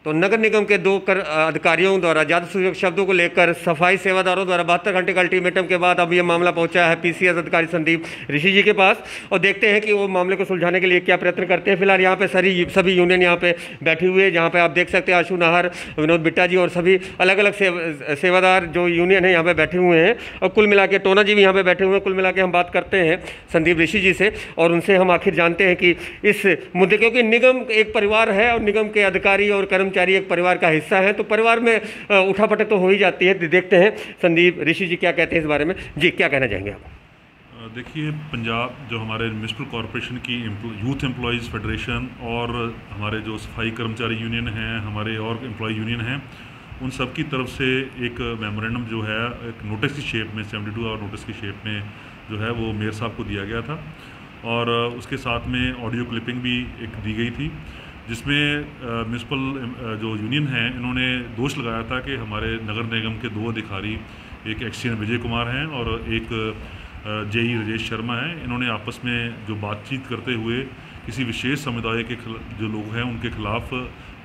तो नगर निगम के दो अधिकारियों द्वारा ज्यादा सुयोग शब्दों को लेकर सफाई सेवादारों द्वारा 72 घंटे का अल्टीमेटम के बाद अब ये मामला पहुंचा है पीसीएस अधिकारी संदीप ऋषि जी के पास, और देखते हैं कि वो मामले को सुलझाने के लिए क्या प्रयत्न करते हैं। फिलहाल यहाँ पे सभी यूनियन यहाँ पे बैठी हुई है, जहाँ पे आप देख सकते हैं आशु नाहर, विनोद बिट्टा जी और सभी अलग अलग सेवादार जो यूनियन है यहाँ पे बैठे हुए हैं, और कुल मिला के टोना जी भी यहाँ पे बैठे हुए हैं। कुल मिला के हम बात करते हैं संदीप ऋषि जी से और उनसे हम आखिर जानते हैं कि इस मुद्दे, क्योंकि निगम एक परिवार है और निगम के अधिकारी और कर्मचारी एक परिवार का हिस्सा है, तो परिवार में उठापटक तो हो ही जाती है। देखते हैं संदीप ऋषि जी क्या कहते हैं इस बारे में। जी, क्या कहना चाहेंगे आप? देखिए, पंजाब जो हमारे म्युनिसिपल कॉरपोरेशन की यूथ एम्प्लॉयज़ फेडरेशन और हमारे जो सफाई कर्मचारी यूनियन हैं, हमारे और एम्प्लॉय यूनियन हैं, उन सब की तरफ से एक मेमोरेंडम जो है एक नोटिस की शेप में 72 आवर नोटिस की शेप में जो है वो मेयर साहब को दिया गया था, और उसके साथ में ऑडियो क्लिपिंग भी एक दी गई थी, जिसमें म्युनिसिपल जो यूनियन है इन्होंने दोष लगाया था कि हमारे नगर निगम के दो अधिकारी, एक एक्सचेंज विजय कुमार हैं और एक जेई राजेश शर्मा हैं, इन्होंने आपस में जो बातचीत करते हुए किसी विशेष समुदाय के जो लोग हैं उनके खिलाफ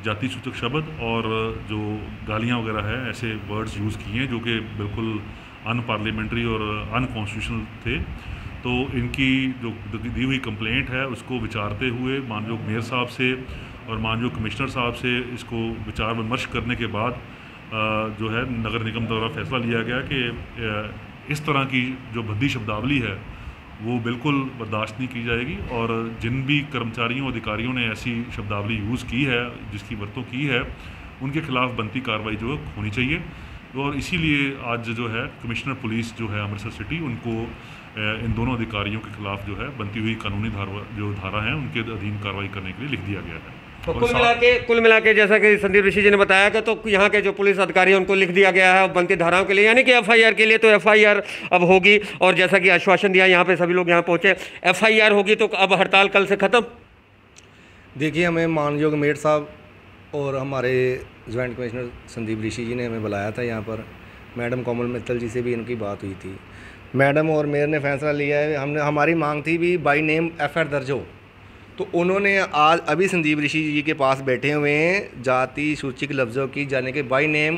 जाति सूचक शब्द और जो गालियाँ वगैरह है ऐसे वर्ड्स यूज़ किए हैं जो कि बिल्कुल अनपार्लियामेंट्री और अनकॉन्स्टिट्यूशनल थे। तो इनकी जो दी हुई कंप्लेंट है उसको विचारते हुए माननीय मेयर साहब से और माननीय कमिश्नर साहब से इसको विचार विमर्श करने के बाद जो है नगर निगम द्वारा फैसला लिया गया कि इस तरह की जो भद्दी शब्दावली है वो बिल्कुल बर्दाश्त नहीं की जाएगी, और जिन भी कर्मचारियों अधिकारियों ने ऐसी शब्दावली यूज़ की है, जिसकी वरतों की है, उनके खिलाफ बनती कार्रवाई जो होनी चाहिए। और इसीलिए आज जो है कमिश्नर पुलिस जो है अमृतसर सिटी, उनको इन दोनों अधिकारियों के खिलाफ जो है बनती हुई कानूनी धारा है उनके अधीन कार्रवाई करने के लिए लिख दिया गया है। तो कुल मिला के जैसा कि संदीप ऋषि जी ने बताया कि तो यहाँ के जो पुलिस अधिकारी हैं उनको लिख दिया गया है बनती धाराओं के लिए, यानी कि एफआईआर के लिए तो एफआईआर अब होगी, और जैसा कि आश्वासन दिया यहाँ पे सभी लोग यहाँ पहुँचे, एफआईआर होगी तो अब हड़ताल कल से ख़त्म। देखिए, हमें मानयोग मेयर साहब और हमारे ज्वाइंट कमिश्नर संदीप ऋषि जी ने हमें बुलाया था यहाँ पर, मैडम कोमल मित्तल जी से भी इनकी बात हुई थी। मैडम और मेयर ने फैसला लिया है, हमारी मांग थी भी बाई नेम एफआईआर दर्ज हो, तो उन्होंने आज अभी संदीप ऋषि जी के पास बैठे हुए हैं जाति सूचक लफ्ज़ों की जाने के बाई नेम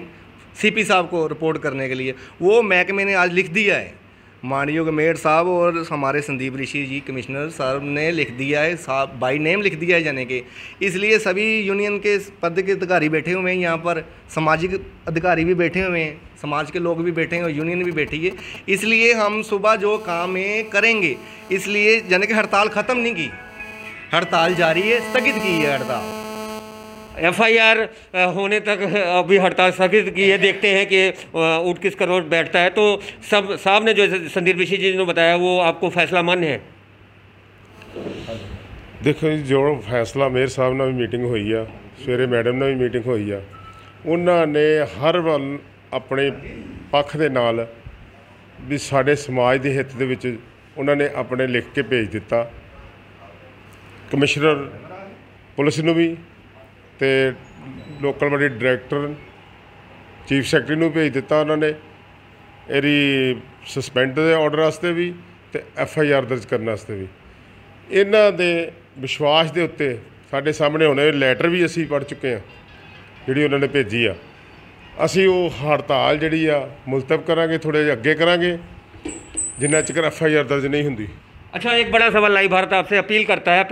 सीपी साहब को रिपोर्ट करने के लिए, वो महकमे ने आज लिख दिया है। मानयोग मेयर साहब और हमारे संदीप ऋषि जी कमिश्नर साहब ने लिख दिया है, साहब बाई नेम लिख दिया है जाने के, इसलिए सभी यूनियन के पद के अधिकारी बैठे हुए हैं यहाँ पर, सामाजिक अधिकारी भी बैठे हुए हैं, समाज के लोग भी बैठे हैं और यूनियन भी बैठी है। इसलिए हम सुबह जो काम है करेंगे, इसलिए जाने कि हड़ताल ख़त्म नहीं की, हड़ताल जारी है, स्थगित की है हड़ताल, एफआईआर होने तक अभी हड़ताल स्थगित की है। देखते हैं कि ऊँट किस करोड़ बैठता है। तो सब साहब ने जो संदीप ऋषि जी ने बताया वो आपको फैसला मान्य है? देखो जी, जो फैसला मेयर साहब ਨਾਲ ਵੀ ਮੀਟਿੰਗ ਹੋਈ ਆ, ਸਵੇਰੇ ਮੈਡਮ ਨਾਲ ਵੀ ਮੀਟਿੰਗ ਹੋਈ ਆ, ਉਹਨਾਂ ਨੇ ਹਰ ਵੱਲ ਆਪਣੇ ਪੱਖ ਦੇ ਨਾਲ ਵੀ ਸਾਡੇ ਸਮਾਜ ਦੇ ਹਿੱਤ ਦੇ ਵਿੱਚ ਉਹਨਾਂ ਨੇ ਆਪਣੇ ਲਿਖ ਕੇ ਭੇਜ ਦਿੱਤਾ ਕਮਿਸ਼ਨਰ ਪੁਲਿਸ ਨੂੰ ਵੀ ਤੇ ਲੋਕਲ ਬੜੀ ਡਾਇਰੈਕਟਰ ਚੀਫ ਸੈਕਟਰੀ ਨੂੰ ਭੇਜ ਦਿੱਤਾ ਉਹਨਾਂ ਨੇ ਇਹਦੀ ਸਸਪੈਂਡ ਦੇ ਆਰਡਰ ਵਾਸਤੇ ਵੀ ਤੇ ਐਫਆਈਆਰ ਦਰਜ ਕਰਨ ਵਾਸਤੇ ਵੀ। ਇਹਨਾਂ ਦੇ ਵਿਸ਼ਵਾਸ ਦੇ ਉੱਤੇ ਸਾਡੇ ਸਾਹਮਣੇ ਹੁਣੇ ਲੈਟਰ ਵੀ ਅਸੀਂ ਪੜ੍ਹ ਚੁੱਕੇ ਹਾਂ ਜਿਹੜੀ ਉਹਨਾਂ ਨੇ ਭੇਜੀ ਆ। ਅਸੀਂ ਉਹ ਹੜਤਾਲ ਜਿਹੜੀ ਆ ਮੁਲਤਵ ਕਰਾਂਗੇ, ਥੋੜ੍ਹੇ ਜਿਹੇ ਅੱਗੇ ਕਰਾਂਗੇ जिन्ना चिकर एफआईआर दर्ज नहीं होंगी। अच्छा, एक बड़ा सवाल लाइव भारत आपसे अपील करता है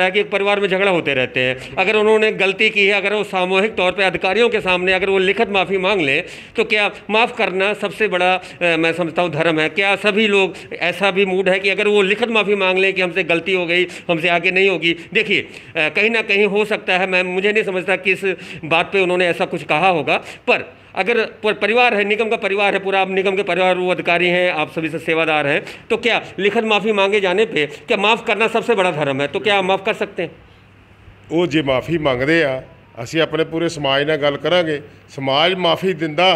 कि एक परिवार में झगड़ा होते रहते हैं, अगर उन्होंने गलती की है, अगर वो सामूहिक तौर पे अधिकारियों के सामने अगर वो लिखित माफ़ी मांग ले, तो क्या माफ़ करना सबसे बड़ा मैं समझता हूँ धर्म है। क्या सभी लोग ऐसा भी मूड है कि अगर वो लिखित माफ़ी मांग लें कि हमसे गलती हो गई, हमसे आगे नहीं होगी? देखिए, कहीं ना कहीं हो सकता है, मुझे नहीं समझता किस बात पर उन्होंने ऐसा कुछ कहा होगा, पर अगर परिवार है, निगम का परिवार है पूरा, आप निगम के परिवार वो अधिकारी हैं, आप सभी से सेवादार हैं, तो क्या लिखित माफ़ी मांगे जाने पे क्या माफ़ करना सबसे बड़ा धर्म है? तो क्या आप माफ़ कर सकते हैं? वो जे माफ़ी मंगते आ, असीं अपने पूरे समाज नाल गल करांगे, समाज माफ़ी दिंदा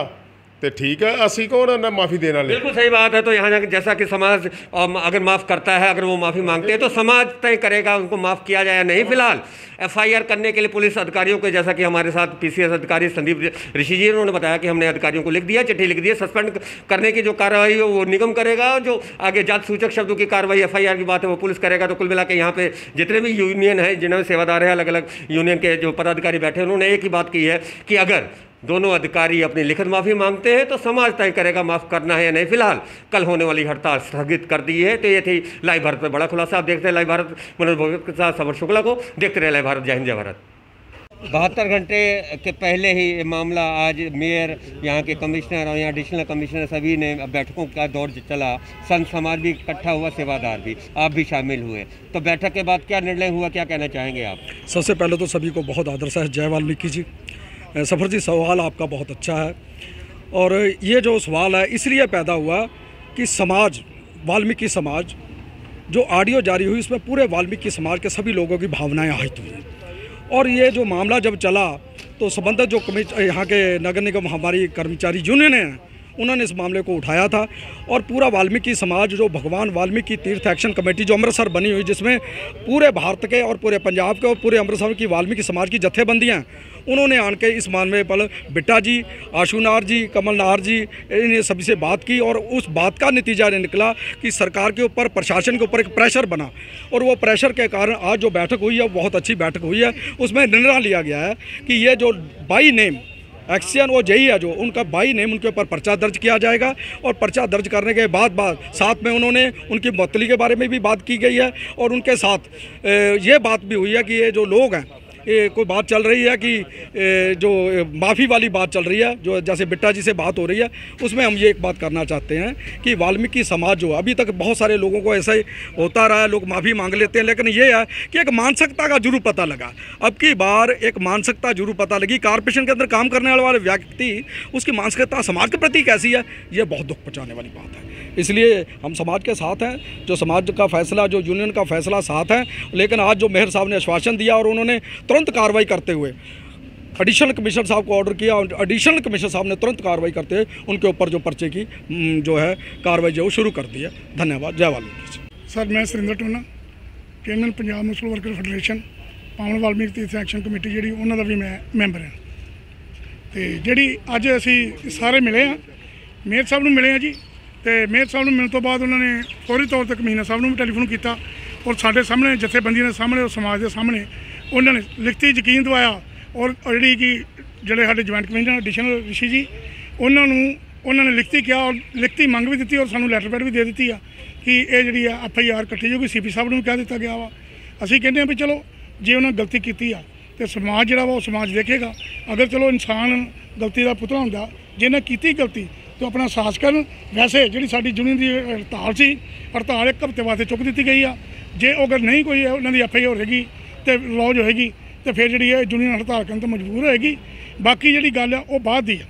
तो ठीक है, असी कौन है ना माफ़ी देने वाले। बिल्कुल सही बात है। तो यहाँ जैसा कि समाज अगर माफ़ करता है, अगर वो माफ़ी मांगते हैं तो समाज तय करेगा उनको माफ़ किया जाए या नहीं। फिलहाल FIR करने के लिए पुलिस अधिकारियों को, जैसा कि हमारे साथ PCS अधिकारी संदीप ऋषि जी उन्होंने बताया कि हमने अधिकारियों को लिख दिया, चिट्ठी लिख दी है। सस्पेंड करने की जो कार्रवाई है वो निगम करेगा, जो आगे जात सूचक शब्दों की कार्रवाई FIR की बात है वो पुलिस करेगा। तो कुल मिला के यहाँ पे जितने भी यूनियन है, जिन्होंने सेवादार है, अलग अलग यूनियन के जो पदाधिकारी बैठे हैं, उन्होंने एक ही बात की है कि अगर दोनों अधिकारी अपनी लिखित माफ़ी मांगते हैं तो समाज तय करेगा माफ़ करना है या नहीं। फिलहाल कल होने वाली हड़ताल स्थगित कर दी है। तो ये थी लाइव भारत में बड़ा खुलासा। आप देखते हैं लाइव भारत, मनोज भगत के साथ समर शुक्ला को देखते रहे लाइव भारत। जय हिंद, जय भारत। 72 घंटे के पहले ही ये मामला आज मेयर, यहाँ के कमिश्नर और यहाँ एडिशनल कमिश्नर सभी ने बैठकों का दौर चला। संत समाज भी इकट्ठा हुआ, सेवादार भी, आप भी शामिल हुए। तो बैठक के बाद क्या निर्णय हुआ, क्या कहना चाहेंगे आप? सबसे पहले तो सभी को बहुत आदर से जय वाल्मीकि जी। सफ़र जी, सवाल आपका बहुत अच्छा है और ये जो सवाल है इसलिए पैदा हुआ कि समाज, वाल्मीकि समाज, जो ऑडियो जारी हुई उसमें पूरे वाल्मीकि समाज के सभी लोगों की भावनाएं आहत हुई। और ये जो मामला जब चला तो संबंधित जो यहाँ के नगर निगम हमारी कर्मचारी यूनियन हैं उन्होंने इस मामले को उठाया था और पूरा वाल्मीकि समाज, जो भगवान वाल्मीकि तीर्थ एक्शन कमेटी जो अमृतसर बनी हुई, जिसमें पूरे भारत के और पूरे पंजाब के और पूरे अमृतसर की वाल्मीकि समाज की जत्थेबंदियाँ हैं, उन्होंने आन के इस मामले पर बिट्टा जी, आशुनार जी, कमल नाहर जी, इन सभी से बात की और उस बात का नतीजा निकला कि सरकार के ऊपर, प्रशासन के ऊपर एक प्रेशर बना और वो प्रेशर के कारण आज जो बैठक हुई है बहुत अच्छी बैठक हुई है। उसमें निर्णय लिया गया है कि ये जो बाई नेम एक्शन वो जही है, जो उनका बाई नेम, उनके ऊपर पर्चा दर्ज किया जाएगा और पर्चा दर्ज करने के बाद साथ में उन्होंने उनकी मुअत्तली के बारे में भी बात की गई है और उनके साथ ये बात भी हुई है कि ये जो लोग हैं, ये कोई बात चल रही है कि जो माफ़ी वाली बात चल रही है, जो जैसे बिट्टा जी से बात हो रही है, उसमें हम ये एक बात करना चाहते हैं कि वाल्मीकि समाज जो अभी तक बहुत सारे लोगों को ऐसा ही होता रहा है, लोग माफ़ी मांग लेते हैं, लेकिन ये है कि एक मानसिकता का जरूर पता लगा। अब की बार एक मानसिकता जरूर पता लगी। कॉर्पोरेशन के अंदर काम करने वाले व्यक्ति, उसकी मानसिकता समाज के प्रति कैसी है, ये बहुत दुख पहुँचाने वाली बात है। इसलिए हम समाज के साथ हैं, जो समाज का फैसला, जो यूनियन का फैसला साथ है। लेकिन आज जो मेयर साहब ने आश्वासन दिया और उन्होंने तुरंत कार्रवाई करते हुए एडिशनल कमिश्नर साहब को ऑर्डर किया और एडिशनल कमिश्नर साहब ने तुरंत कार्रवाई करते हुए उनके ऊपर जो पर्चे की जो है कार्रवाई जो शुरू कर दी है। धन्यवाद। जय वाल्मीकि। सर, मैं सुरिंदर टोना, चेयरमैन पंजाब मुस्लिम वर्कर फेडरेशन, पावन वाल्मीकि तीर्थ एक्शन कमेटी जी उन्होंने भी मैं मैंबर हाँ। तो जी अज असी सारे मिले हाँ, मेयर साहब मिले हैं जी। तो मेयर साहब मिलने तो बाद उन्होंने फौरी तौर पर कमीशनर साहब भी टैलीफोन किया और साढ़े सामने जथेबंदियों के सामने और समाज के सामने उन्होंने लिखती यकीन दवाया और जी कि जोड़े साढ़े ज्वाइंट कमिश्नर एडिशनल ऋषि जी उन्होंने लिखती किया और लिखती मंग भी दी और सानू लैटर पैड भी दे दी है कि ये जी FIR कट्टी जाऊगी। CP साहब ने भी कह दिता गया वा। असी कहते हैं भी चलो जे उन्हें गलती की तो समाज जोड़ा वा समाज देखेगा। अगर चलो इंसान गलती का पुतला होंगे, जिन्हें की गलती तो अपना साहस करन। वैसे जी साड़ी यूनियन की हड़ताल सी, हड़ताल एक हफ्ते वास्ते चुक दी गई है। जे अगर नहीं कोई उन्होंने FIR होगी तो लॉज होएगी तो फिर जी यूनियन हड़ताल करने तो मजबूर होएगी। बाकी जी गल है वो बाद दी है।